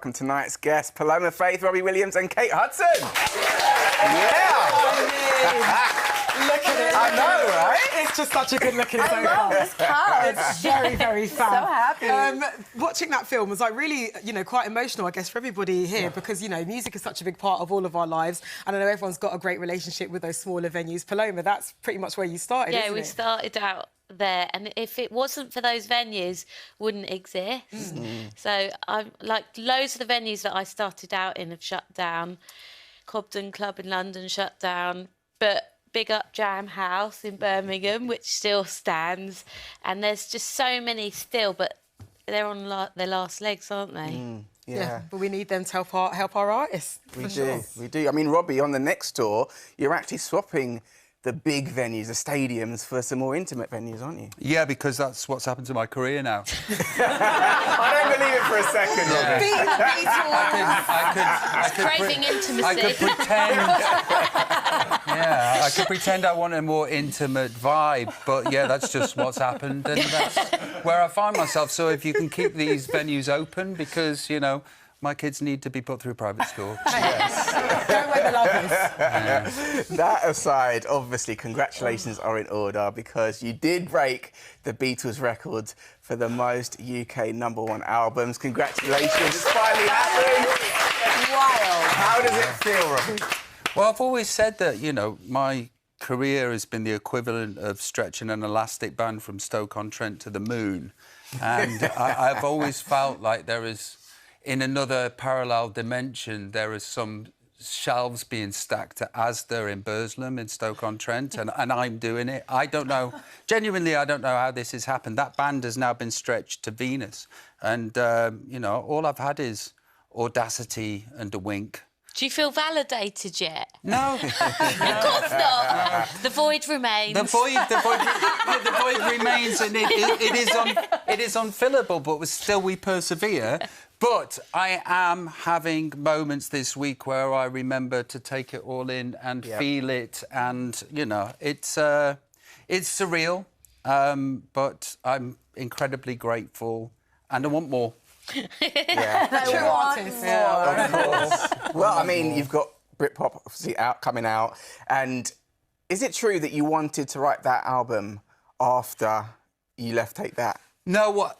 Welcome tonight's guests, Paloma Faith, Robbie Williams and Kate Hudson. Look at it. I know, right? It's just such a good looking sofa. I love this couch. It's very, very fun. So happy. Watching that film was like really, quite emotional, I guess, for everybody here because, music is such a big part of all of our lives. And I know everyone's got a great relationship with those smaller venues. Paloma, that's pretty much where you started, Yeah, isn't we it? started out there, and if it wasn't for those venues, wouldn't exist. So I'm like, loads of the venues that I started out in have shut down. Cobden Club in London shut down, but big up Jam House in Birmingham, which still stands, and there's just so many still, but they're on their last legs, aren't they? Yeah, but we need them to help our artists. We do. I mean, Robbie, on the next tour, you're actually swapping the big venues, the stadiums, for some more intimate venues, aren't you? Yeah, because that's what's happened to my career now. I don't believe it for a second, Robbie. I could Craving intimacy. I could pretend. Yeah, I could pretend I want a more intimate vibe, but yeah, that's just what's happened, and that's where I find myself. So if you can keep these venues open, because my kids need to be put through private school. Go where the love is. That aside, obviously, congratulations are in order because you did break the Beatles record for the most UK #1 albums. Congratulations, it's finally happened. Wild. How does it feel, Robbie? Well, I've always said that, my career has been the equivalent of stretching an elastic band from Stoke-on-Trent to the moon. And I've always felt like there is, in another parallel dimension, there is some shelves being stacked at Asda in Burslem in Stoke-on-Trent, and I'm doing it. I don't know, genuinely, I don't know how this has happened. That band has now been stretched to Venus. And, all I've had is audacity and a wink. Do you feel validated yet? No. Of course not. The void remains. The void remains, and it is unfillable, but still we persevere. But I am having moments this week where I remember to take it all in and feel it, and it's surreal, but I'm incredibly grateful, and I want more. Yeah. True artist. Of course. Well, I mean, you've got Britpop obviously coming out, and is it true that you wanted to write that album after you left Take That? No, what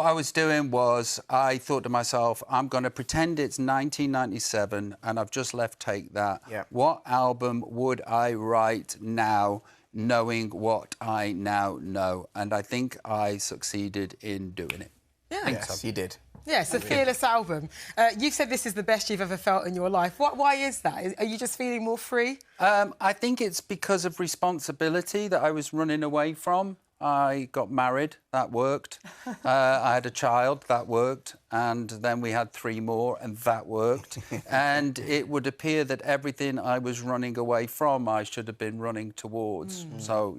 I was doing was I thought to myself, I'm going to pretend it's 1997 and I've just left Take That. Yeah. What album would I write now, knowing what I now know? And I think I succeeded in doing it. Yeah. Yes, you did. Yeah, it's a fearless album. You've said this is the best you've ever felt in your life. Why is that? Are you just feeling more free? I think it's because of responsibility that I was running away from. I got married, that worked. I had a child, that worked. And then we had 3 more, and that worked. And it would appear that everything I was running away from, I should have been running towards. So,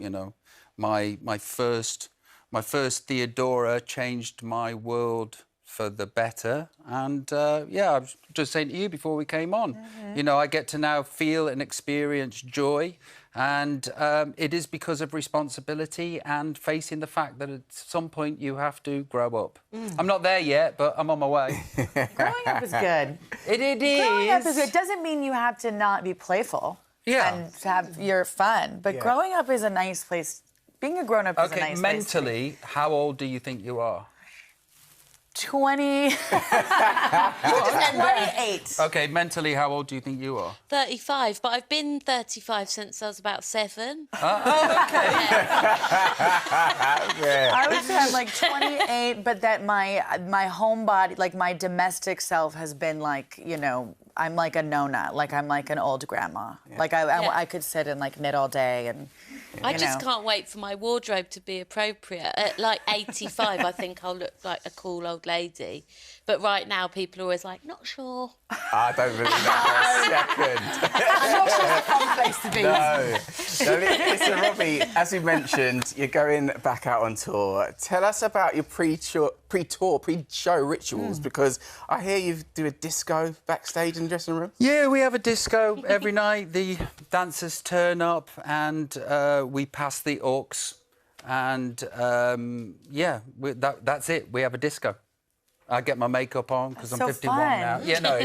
my first Theodora changed my world for the better. And, I was just saying to you before we came on, I get to now feel and experience joy. And it is because of responsibility and facing the fact that at some point you have to grow up. I'm not there yet, but I'm on my way. Growing up is good. It is. Growing up is good. It doesn't mean you have to not be playful and to have your fun. But growing up is a nice place. Being a grown-up is a nice place. Mentally, how old do you think you are? 20. 28. OK, mentally, how old do you think you are? 35, but I've been 35 since I was about 7. OK. I would say I'm like 28, but that my home body, like my domestic self has been like, I'm like a nona, like I'm like an old grandma. Yeah. Like I could sit and like knit all day and... I just can't wait for my wardrobe to be appropriate. At like 85, I think I'll look like a cool old lady. But right now, people are always like, not sure. I don't believe that for a second. I'm not sure it's a fun place to be. No. Listen, Robbie, as we mentioned, you're going back out on tour. Tell us about your pre-show rituals, because I hear you do a disco backstage in the dressing room. Yeah, we have a disco every night. The dancers turn up and we pass the aux. And, that's it. We have a disco. I get my makeup on because I'm so 51 fun. now. Yeah, no,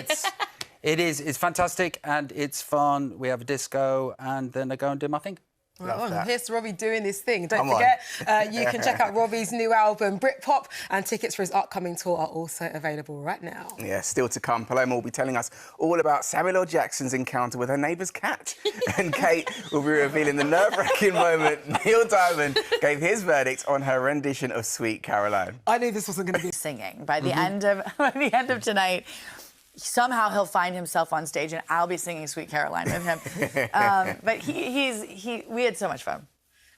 it's fantastic and it's fun. We have a disco and then I go and do my thing. Right on. Here's Robbie doing his thing. Don't Come on. forget, you can check out Robbie's new album, Britpop, and tickets for his upcoming tour are also available right now. Yeah, still to come. Paloma will be telling us all about Samuel L. Jackson's encounter with her neighbour's cat. And Kate will be revealing the nerve-wracking moment Neil Diamond gave his verdict on her rendition of Sweet Caroline. I knew this wasn't going to be... Singing. By the end of tonight, somehow he'll find himself on stage and I'll be singing Sweet Caroline with him. But we had so much fun.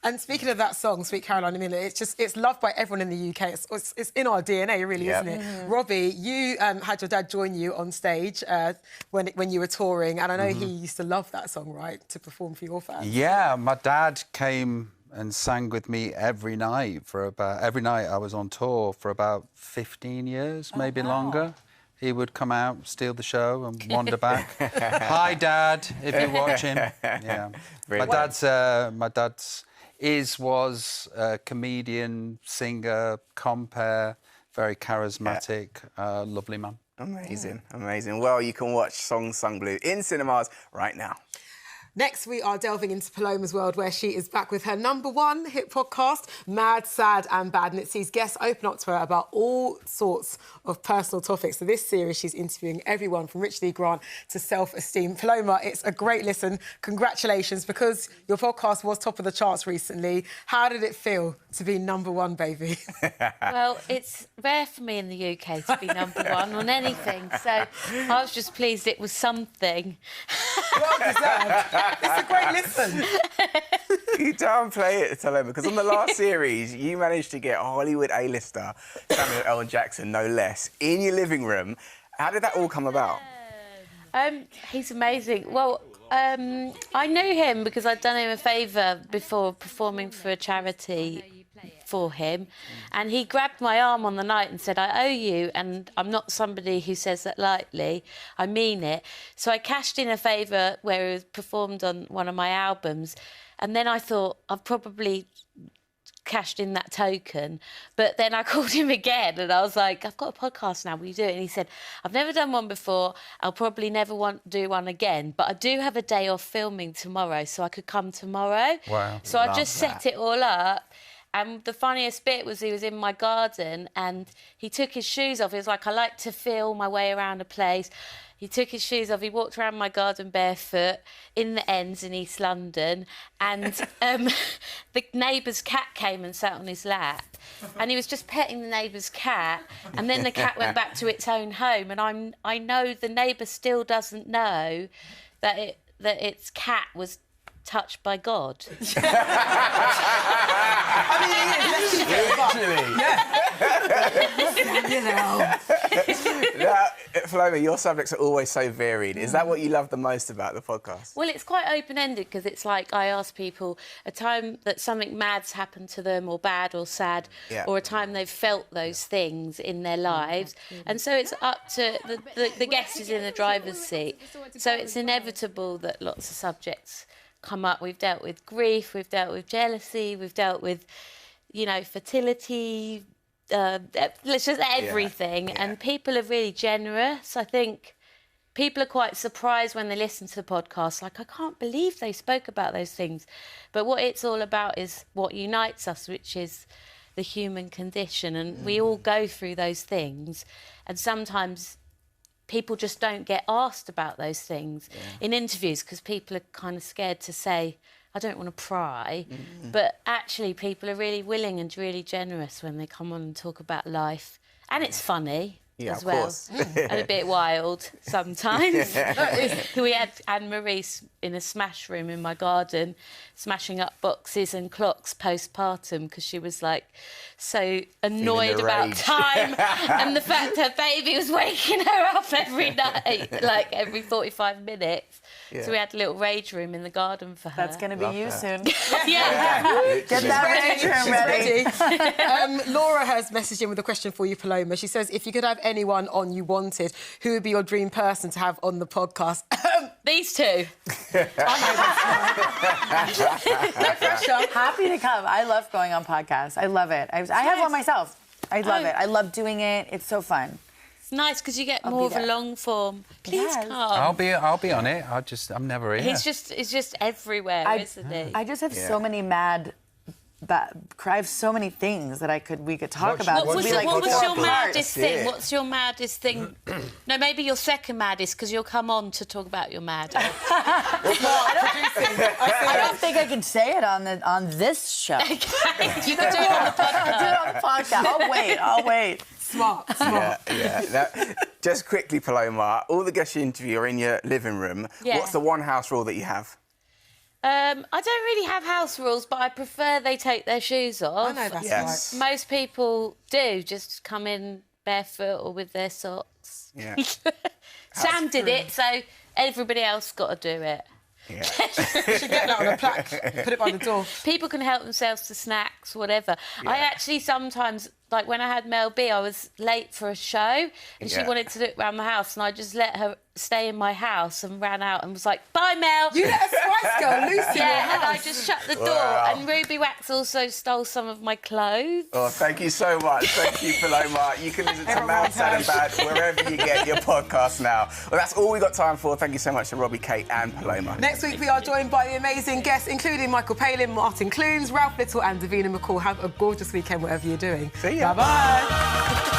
And speaking of that song, Sweet Caroline, I mean, it's loved by everyone in the UK. It's in our DNA, really, isn't it? Robbie, you had your dad join you on stage when you were touring, and I know he used to love that song, right, to perform for your fans. Yeah, my dad came and sang with me every night every night I was on tour for about 15 years, maybe longer. He would come out, steal the show, and wander back. Hi, Dad, if you're watching. Yeah, my dad's was a comedian, singer, compere, very charismatic, lovely man. Amazing, amazing. Well, you can watch Song Sung Blue in cinemas right now. Next, we are delving into Paloma's world, where she is back with her #1 hit podcast, Mad, Sad and Bad, and it sees guests open up to her about all sorts of personal topics. So this series, she's interviewing everyone from Richard E. Grant to self-esteem. Paloma, it's a great listen. Congratulations, because your podcast was top of the charts recently. How did it feel to be #1, baby? Well, it's rare for me in the UK to be #1 on anything, so I was just pleased it was something. Well deserved. It's a great listen. You downplay it, Paloma, because on the last series, you managed to get a Hollywood A-lister, Samuel L. Jackson, no less, in your living room. How did that all come about? He's amazing. Well, I knew him because I'd done him a favour before performing for a charity for him, and he grabbed my arm on the night and said, I owe you, and I'm not somebody who says that lightly, I mean it. So I cashed in a favour where he was performed on one of my albums, and then I thought I've probably cashed in that token, but then I called him again and I was like, I've got a podcast now, will you do it? And he said, I've never done one before, I'll probably never want to do one again, but I do have a day off filming tomorrow, so I could come tomorrow. Wow. So I just set it all up. And the funniest bit was he was in my garden and he took his shoes off. He was like, I like to feel my way around a place. He took his shoes off. He walked around my garden barefoot in the ends in East London. And the neighbour's cat came and sat on his lap. And he was just petting the neighbour's cat. And then the cat went back to its own home. And I know the neighbour still doesn't know that its cat was touched by God. Now, Paloma, your subjects are always so varied. Is that what you love the most about the podcast? Well, it's quite open-ended because it's like I ask people a time that something mad's happened to them or bad or sad, or a time they've felt those things in their lives. And so it's up to the guest is in the driver's seat. So it's inevitable that lots of subjects come up. We've dealt with grief, we've dealt with jealousy, we've dealt with, fertility, it's just everything. And people are really generous. I think people are quite surprised when they listen to the podcast, like, I can't believe they spoke about those things. But what it's all about is what unites us, which is the human condition. And we all go through those things. And sometimes people just don't get asked about those things in interviews because people are kind of scared to say, I don't want to pry. But actually, people are really willing and really generous when they come on and talk about life. And it's funny as well. And a bit wild sometimes. We had Anne-Marie in a smash room in my garden, smashing up boxes and clocks postpartum because she was like so annoyed about time and the fact her baby was waking her up every night, like every 45 minutes. So we had a little rage room in the garden for her. That's going to be you soon. Get that rage room ready. Laura has messaged in with a question for you, Paloma. She says, if you could have anyone on you wanted, who would be your dream person to have on the podcast? These two. No pressure. Happy to come. I love going on podcasts. I love it. I have one myself. I love it. I love doing it. It's so fun. It's nice because you get more of a long form. Please Yes. come. I'll be on it. I'm never here. He's just everywhere, isn't he? I just have so many I have so many things that we could talk about. What was your apart. maddest thing? What's your maddest thing? No, maybe your second maddest, because you'll come on to talk about your maddest. I don't think I can say it on this show. You can do it on the podcast. I'll do it on the podcast. I'll wait. Smart. Yeah. Now, just quickly, Paloma, all the guests you interview are in your living room. Yeah. What's the one house rule that you have? I don't really have house rules, but I prefer they take their shoes off. I know that's Yes. right. Most people do just come in barefoot or with their socks. Yeah. Sam did it, so everybody else got to do it. Yeah. You should get that on a plaque. Put it by the door. People can help themselves to snacks, whatever. I actually sometimes, like when I had Mel B, I was late for a show and she wanted to do it around the house and I just let her stay in my house and ran out and was like, bye, Mel. You let a Spice Girl loose in your Yeah, and I house. just shut the door. Wow. And Ruby Wax also stole some of my clothes. Oh, thank you so much. Thank you, Paloma. You can listen to Mad, Sad and Bad wherever you get your podcast now. Well, that's all we got time for. Thank you so much to Robbie, Kate and Paloma. Next week, we are joined by the amazing guests, including Michael Palin, Martin Clunes, Ralph Little and Davina McCall. Have a gorgeous weekend, whatever you're doing. See ya. Bye-bye.